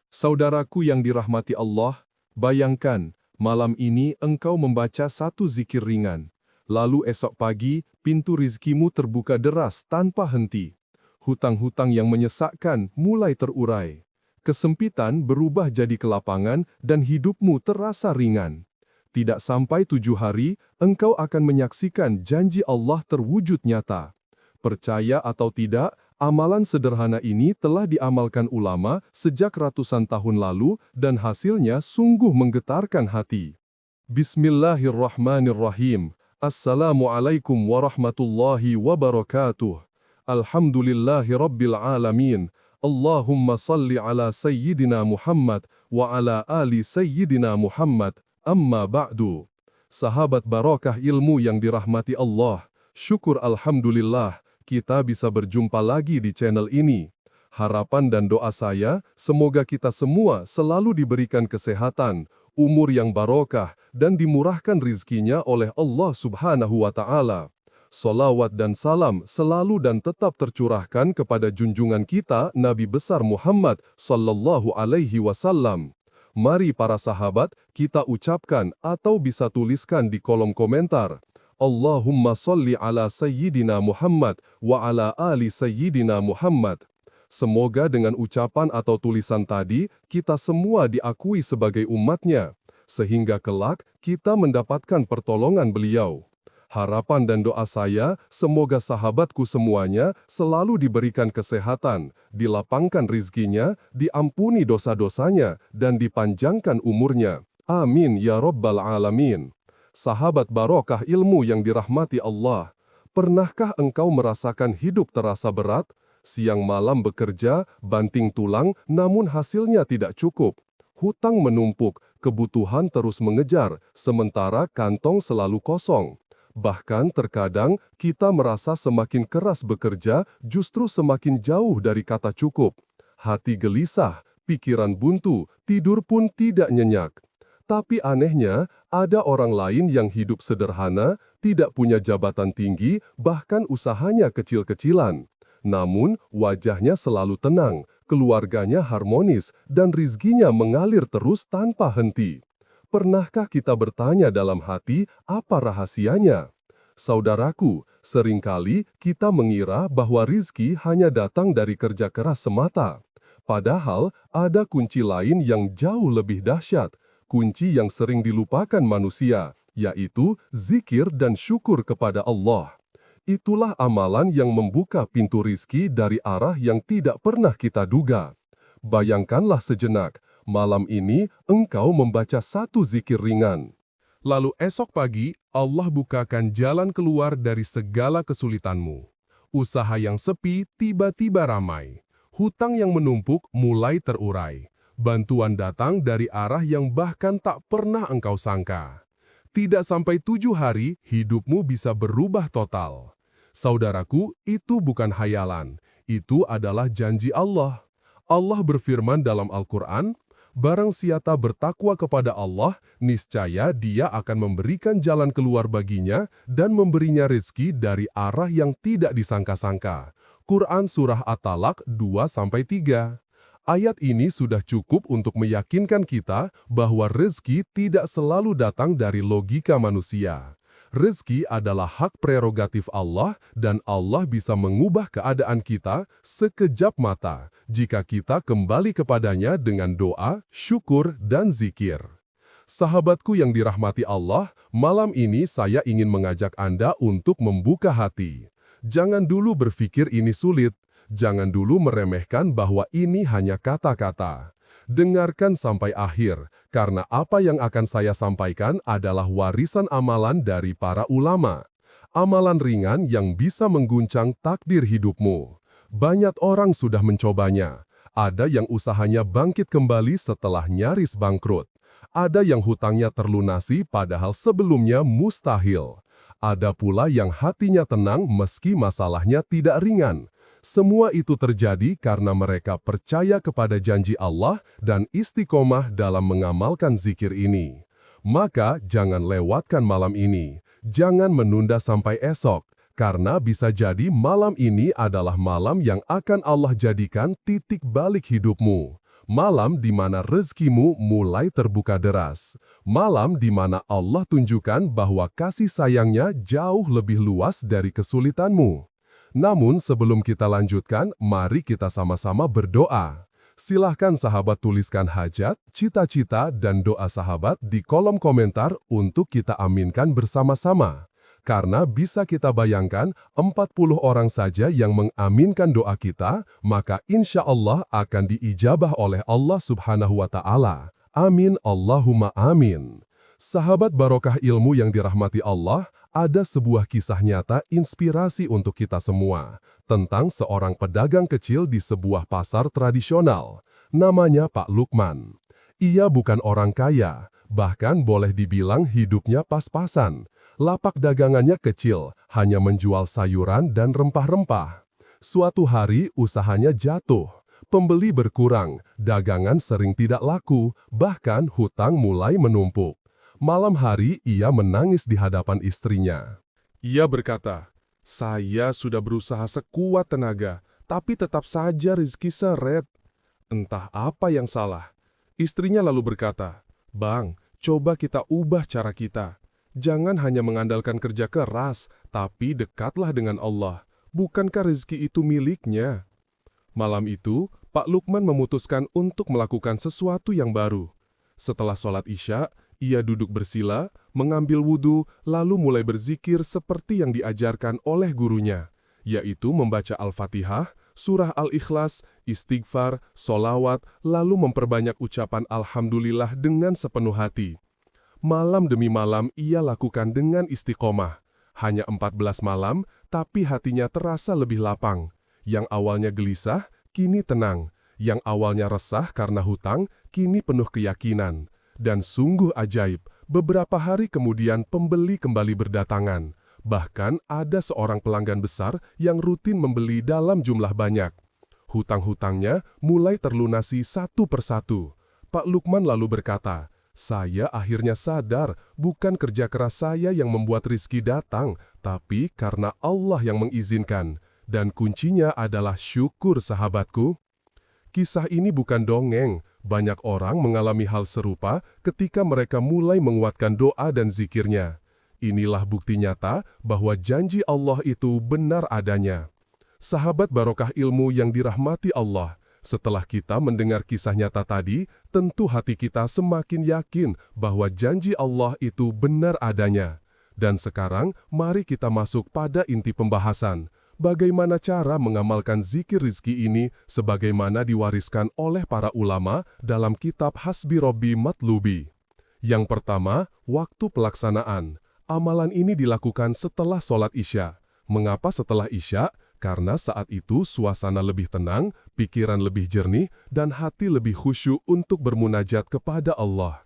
Saudaraku yang dirahmati Allah, bayangkan, malam ini engkau membaca satu zikir ringan. Lalu esok pagi, pintu rizkimu terbuka deras tanpa henti. Hutang-hutang yang menyesakkan mulai terurai. Kesempitan berubah jadi kelapangan dan hidupmu terasa ringan. Tidak sampai 7 hari, engkau akan menyaksikan janji Allah terwujud nyata. Percaya atau tidak, amalan sederhana ini telah diamalkan ulama sejak ratusan tahun lalu dan hasilnya sungguh menggetarkan hati. Bismillahirrahmanirrahim. Assalamualaikum warahmatullahi wabarakatuh. Alhamdulillahi rabbil alamin. Allahumma salli ala Sayyidina Muhammad wa ala ali Sayyidina Muhammad. Amma ba'du. Sahabat barokah ilmu yang dirahmati Allah, syukur alhamdulillah, kita bisa berjumpa lagi di channel ini. Harapan dan doa saya, semoga kita semua selalu diberikan kesehatan, umur yang barokah, dan dimurahkan rizkinya oleh Allah Subhanahu wa Ta'ala. Salawat dan salam selalu dan tetap tercurahkan kepada junjungan kita Nabi besar Muhammad sallallahu alaihi wasallam. Mari para sahabat, kita ucapkan atau bisa tuliskan di kolom komentar. Allahumma salli ala Sayyidina Muhammad wa ala ali Sayyidina Muhammad. Semoga dengan ucapan atau tulisan tadi, kita semua diakui sebagai umatnya, sehingga kelak kita mendapatkan pertolongan beliau. Harapan dan doa saya, semoga sahabatku semuanya selalu diberikan kesehatan, dilapangkan rizkinya, diampuni dosa-dosanya, dan dipanjangkan umurnya. Amin ya Rabbal Alamin. Sahabat barokah ilmu yang dirahmati Allah, pernahkah engkau merasakan hidup terasa berat? Siang malam bekerja, banting tulang, namun hasilnya tidak cukup. Hutang menumpuk, kebutuhan terus mengejar, sementara kantong selalu kosong. Bahkan terkadang kita merasa semakin keras bekerja, justru semakin jauh dari kata cukup. Hati gelisah, pikiran buntu, tidur pun tidak nyenyak. Tapi anehnya, ada orang lain yang hidup sederhana, tidak punya jabatan tinggi, bahkan usahanya kecil-kecilan. Namun, wajahnya selalu tenang, keluarganya harmonis, dan rizkinya mengalir terus tanpa henti. Pernahkah kita bertanya dalam hati, apa rahasianya? Saudaraku, seringkali kita mengira bahwa rizki hanya datang dari kerja keras semata. Padahal, ada kunci lain yang jauh lebih dahsyat, kunci yang sering dilupakan manusia, yaitu zikir dan syukur kepada Allah. Itulah amalan yang membuka pintu rizki dari arah yang tidak pernah kita duga. Bayangkanlah sejenak, malam ini engkau membaca satu zikir ringan. Lalu esok pagi, Allah bukakan jalan keluar dari segala kesulitanmu. Usaha yang sepi tiba-tiba ramai. Hutang yang menumpuk mulai terurai. Bantuan datang dari arah yang bahkan tak pernah engkau sangka. Tidak sampai 7 hari, hidupmu bisa berubah total. Saudaraku, itu bukan hayalan. Itu adalah janji Allah. Allah berfirman dalam Al-Quran, barang siapa bertakwa kepada Allah, niscaya Dia akan memberikan jalan keluar baginya dan memberinya rezeki dari arah yang tidak disangka-sangka. Quran Surah At-Talaq 2-3. Ayat ini sudah cukup untuk meyakinkan kita bahwa rezeki tidak selalu datang dari logika manusia. Rezeki adalah hak prerogatif Allah dan Allah bisa mengubah keadaan kita sekejap mata jika kita kembali kepadanya dengan doa, syukur, dan zikir. Sahabatku yang dirahmati Allah, malam ini saya ingin mengajak Anda untuk membuka hati. Jangan dulu berpikir ini sulit, jangan dulu meremehkan bahwa ini hanya kata-kata. Dengarkan sampai akhir, karena apa yang akan saya sampaikan adalah warisan amalan dari para ulama. Amalan ringan yang bisa mengguncang takdir hidupmu. Banyak orang sudah mencobanya. Ada yang usahanya bangkit kembali setelah nyaris bangkrut. Ada yang hutangnya terlunasi padahal sebelumnya mustahil. Ada pula yang hatinya tenang meski masalahnya tidak ringan. Semua itu terjadi karena mereka percaya kepada janji Allah dan istiqomah dalam mengamalkan zikir ini. Maka jangan lewatkan malam ini, jangan menunda sampai esok, karena bisa jadi malam ini adalah malam yang akan Allah jadikan titik balik hidupmu. Malam di mana rezekimu mulai terbuka deras. Malam di mana Allah tunjukkan bahwa kasih sayangnya jauh lebih luas dari kesulitanmu. Namun sebelum kita lanjutkan, mari kita sama-sama berdoa. Silahkan sahabat tuliskan hajat, cita-cita, dan doa sahabat di kolom komentar untuk kita aminkan bersama-sama. Karena bisa kita bayangkan 40 orang saja yang mengaminkan doa kita, maka insya Allah akan diijabah oleh Allah Subhanahu wa Ta'ala. Amin Allahumma amin. Sahabat barokah ilmu yang dirahmati Allah, ada sebuah kisah nyata inspirasi untuk kita semua tentang seorang pedagang kecil di sebuah pasar tradisional. Namanya Pak Lukman. Ia bukan orang kaya, bahkan boleh dibilang hidupnya pas-pasan. Lapak dagangannya kecil, hanya menjual sayuran dan rempah-rempah. Suatu hari usahanya jatuh, pembeli berkurang, dagangan sering tidak laku, bahkan hutang mulai menumpuk. Malam hari ia menangis di hadapan istrinya. Ia berkata, "Saya sudah berusaha sekuat tenaga, tapi tetap saja rezeki seret. Entah apa yang salah." Istrinya lalu berkata, "Bang, coba kita ubah cara kita. Jangan hanya mengandalkan kerja keras, tapi dekatlah dengan Allah. Bukankah rezeki itu miliknya?" Malam itu, Pak Lukman memutuskan untuk melakukan sesuatu yang baru. Setelah sholat Isya, ia duduk bersila, mengambil wudhu, lalu mulai berzikir seperti yang diajarkan oleh gurunya, yaitu membaca Al-Fatihah, surah Al-Ikhlas, istighfar, solawat, lalu memperbanyak ucapan Alhamdulillah dengan sepenuh hati. Malam demi malam ia lakukan dengan istiqomah. Hanya 14 malam, tapi hatinya terasa lebih lapang. Yang awalnya gelisah, kini tenang. Yang awalnya resah karena hutang, kini penuh keyakinan. Dan sungguh ajaib, beberapa hari kemudian pembeli kembali berdatangan. Bahkan ada seorang pelanggan besar yang rutin membeli dalam jumlah banyak. Hutang-hutangnya mulai terlunasi satu persatu. Pak Lukman lalu berkata, "Saya akhirnya sadar, bukan kerja keras saya yang membuat rizki datang, tapi karena Allah yang mengizinkan. Dan kuncinya adalah syukur sahabatku." Kisah ini bukan dongeng. Banyak orang mengalami hal serupa ketika mereka mulai menguatkan doa dan zikirnya. Inilah bukti nyata bahwa janji Allah itu benar adanya. Sahabat barokah ilmu yang dirahmati Allah, setelah kita mendengar kisah nyata tadi, tentu hati kita semakin yakin bahwa janji Allah itu benar adanya. Dan sekarang, mari kita masuk pada inti pembahasan. Bagaimana cara mengamalkan zikir rizki ini sebagaimana diwariskan oleh para ulama dalam kitab Hasbi Robbi Matlubi. Yang pertama, waktu pelaksanaan. Amalan ini dilakukan setelah sholat Isya. Mengapa setelah Isya? Karena saat itu suasana lebih tenang, pikiran lebih jernih, dan hati lebih khusyuk untuk bermunajat kepada Allah.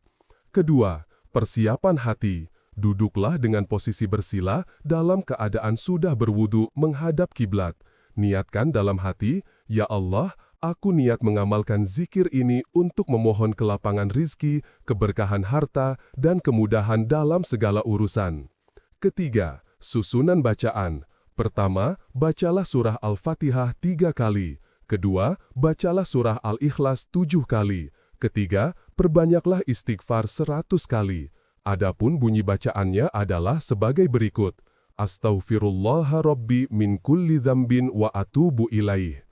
Kedua, persiapan hati. Duduklah dengan posisi bersila dalam keadaan sudah berwudu menghadap kiblat. Niatkan dalam hati, "Ya Allah, aku niat mengamalkan zikir ini untuk memohon kelapangan rizki, keberkahan harta, dan kemudahan dalam segala urusan." Ketiga, susunan bacaan. Pertama, bacalah surah Al-Fatihah 3 kali. Kedua, bacalah surah Al-Ikhlas 7 kali. Ketiga, perbanyaklah istighfar 100 kali. Adapun bunyi bacaannya adalah sebagai berikut. Astaghfirullah Rabbi min kulli dzambin wa atubu ilaih.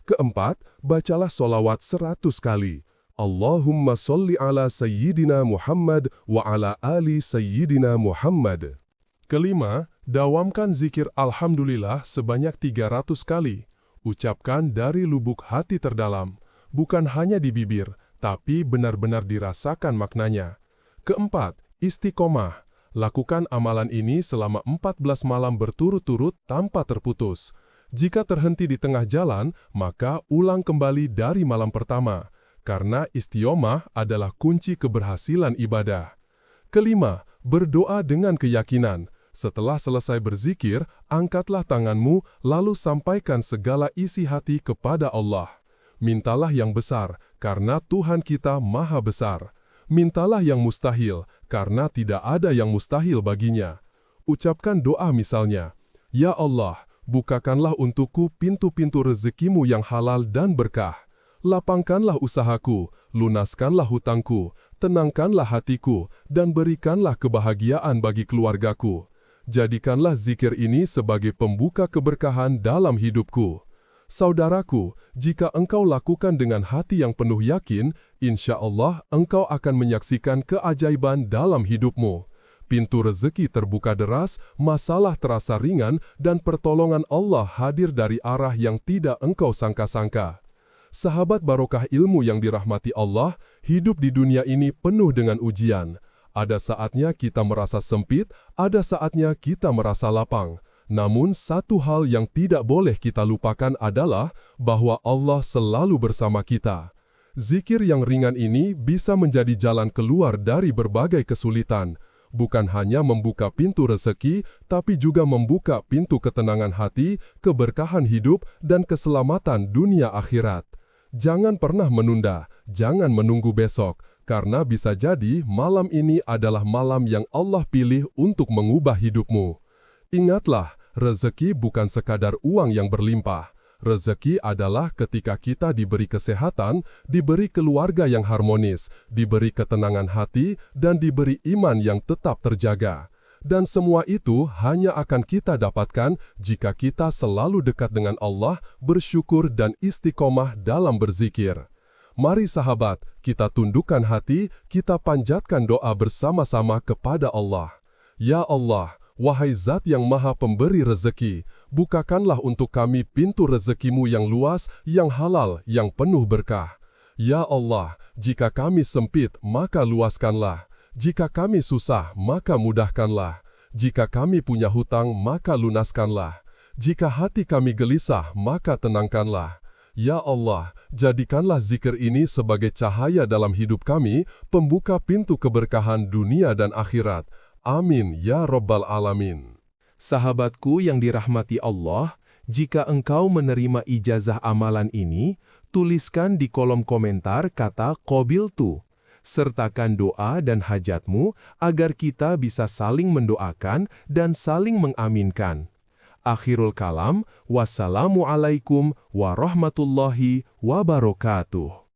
Keempat, bacalah solawat 100 kali. Allahumma sholli ala Sayyidina Muhammad wa ala ali Sayyidina Muhammad. Kelima, dawamkan zikir Alhamdulillah sebanyak 300 kali. Ucapkan dari lubuk hati terdalam, bukan hanya di bibir, tapi benar-benar dirasakan maknanya. Keempat, istiqomah. Lakukan amalan ini selama 14 malam berturut-turut tanpa terputus. Jika terhenti di tengah jalan, maka ulang kembali dari malam pertama. Karena istiqomah adalah kunci keberhasilan ibadah. Kelima, berdoa dengan keyakinan. Setelah selesai berzikir, angkatlah tanganmu lalu sampaikan segala isi hati kepada Allah. Mintalah yang besar, karena Tuhan kita maha besar. Mintalah yang mustahil, karena tidak ada yang mustahil baginya. Ucapkan doa misalnya, "Ya Allah, bukakanlah untukku pintu-pintu rezekimu yang halal dan berkah. Lapangkanlah usahaku, lunaskanlah hutangku, tenangkanlah hatiku, dan berikanlah kebahagiaan bagi keluargaku. Jadikanlah zikir ini sebagai pembuka keberkahan dalam hidupku. Saudaraku, jika engkau lakukan dengan hati yang penuh yakin, insya Allah engkau akan menyaksikan keajaiban dalam hidupmu. Pintu rezeki terbuka deras, masalah terasa ringan, dan pertolongan Allah hadir dari arah yang tidak engkau sangka-sangka. Sahabat barokah ilmu yang dirahmati Allah, hidup di dunia ini penuh dengan ujian. Ada saatnya kita merasa sempit, ada saatnya kita merasa lapang. Namun satu hal yang tidak boleh kita lupakan adalah bahwa Allah selalu bersama kita. Zikir yang ringan ini bisa menjadi jalan keluar dari berbagai kesulitan. Bukan hanya membuka pintu rezeki, tapi juga membuka pintu ketenangan hati, keberkahan hidup, dan keselamatan dunia akhirat. Jangan pernah menunda, jangan menunggu besok, karena bisa jadi malam ini adalah malam yang Allah pilih untuk mengubah hidupmu. Ingatlah, rezeki bukan sekadar uang yang berlimpah. Rezeki adalah ketika kita diberi kesehatan, diberi keluarga yang harmonis, diberi ketenangan hati, dan diberi iman yang tetap terjaga. Dan semua itu hanya akan kita dapatkan jika kita selalu dekat dengan Allah, bersyukur dan istiqomah dalam berzikir. Mari sahabat, kita tundukkan hati, kita panjatkan doa bersama-sama kepada Allah. Ya Allah, wahai Zat yang Maha Pemberi rezeki, bukakanlah untuk kami pintu rezekimu yang luas, yang halal, yang penuh berkah. Ya Allah, jika kami sempit, maka luaskanlah. Jika kami susah, maka mudahkanlah. Jika kami punya hutang, maka lunaskanlah. Jika hati kami gelisah, maka tenangkanlah. Ya Allah, jadikanlah zikir ini sebagai cahaya dalam hidup kami, pembuka pintu keberkahan dunia dan akhirat. Amin ya Rabbal Alamin. Sahabatku yang dirahmati Allah, jika engkau menerima ijazah amalan ini, tuliskan di kolom komentar kata qabiltu. Sertakan doa dan hajatmu agar kita bisa saling mendoakan dan saling mengaminkan. Akhirul kalam, wassalamualaikum warahmatullahi wabarakatuh.